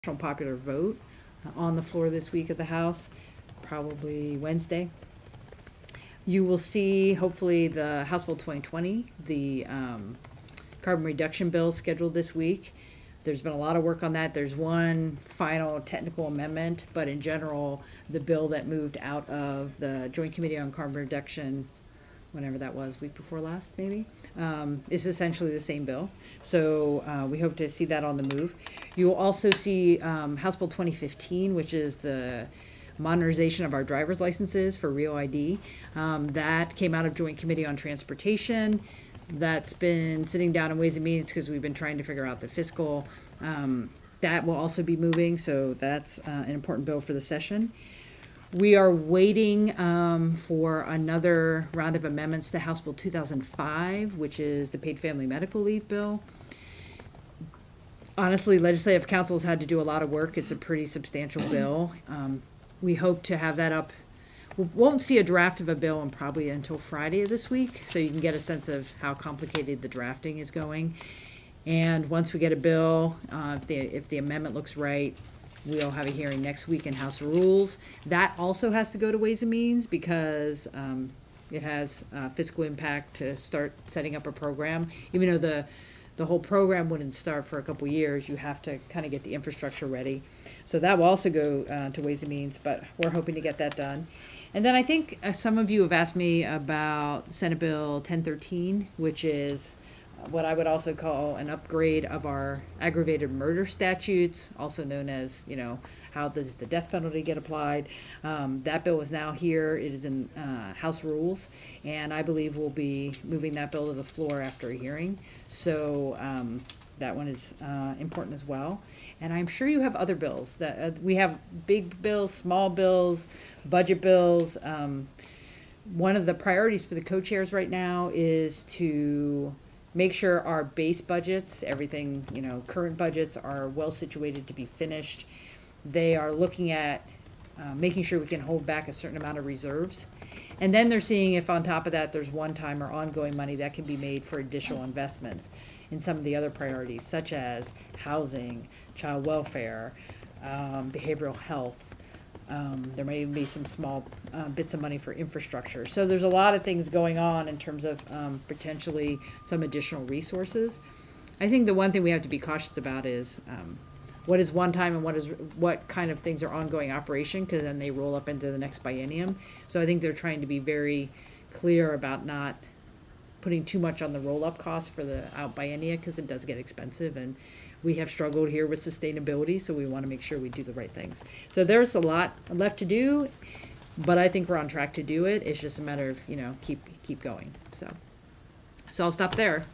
popular vote on the floor this week at the House, probably Wednesday. You will see, hopefully, the House Bill 2020, the carbon reduction bill scheduled this week. There's been a lot of work on that. There's one final technical amendment, but in general, the bill that moved out of the Joint Committee on Carbon Reduction, whenever that was, week before last maybe, is essentially the same bill. So we hope to see that on the move. You will also see House Bill 2015, which is the modernization of our driver's licenses for Real ID. That came out of Joint Committee on Transportation. That's been sitting down in Ways and Means because we've been trying to figure out the fiscal. That will also be moving, so that's an important bill for the session. We are waiting for another round of amendments to House Bill 2005, which is the paid family medical leave bill. Honestly, Legislative Council has had to do a lot of work. It's a pretty substantial bill. We hope to have that up. We won't see a draft of a bill probably until Friday of this week, so you can get a sense of how complicated the drafting is going. And once we get a bill, if the amendment looks right, we'll have a hearing next week in House Rules. That also has to go to Ways and Means because it has fiscal impact to start setting up a program. Even though the whole program wouldn't start for a couple years, you have to kind of get the infrastructure ready. So that will also go to Ways and Means, but we're hoping to get that done. And then I think some of you have asked me about Senate Bill 1013, which is what I would also call an upgrade of our aggravated murder statutes, also known as, how does the death penalty get applied? That bill is now here. It is in House Rules, and I believe we'll be moving that bill to the floor after a hearing. So that one is important as well. And I'm sure you have other bills that we have big bills, small bills, budget bills. One of the priorities for the co-chairs right now is to make sure our base budgets, everything, current budgets are well situated to be finished. They are looking at making sure we can hold back a certain amount of reserves. And then they're seeing if on top of that there's one-time or ongoing money that can be made for additional investments in some of the other priorities, such as housing, child welfare, behavioral health. There may even be some small bits of money for infrastructure. So there's a lot of things going on in terms of potentially some additional resources. I think the one thing we have to be cautious about is what is one time and what kind of things are ongoing operation, because then they roll up into the next biennium. So I think they're trying to be very clear about not putting too much on the roll-up cost for the out biennia, because it does get expensive, and we have struggled here with sustainability, so we want to make sure we do the right things. So there's a lot left to do, but I think we're on track to do it. It's just a matter of keep going. So I'll stop there.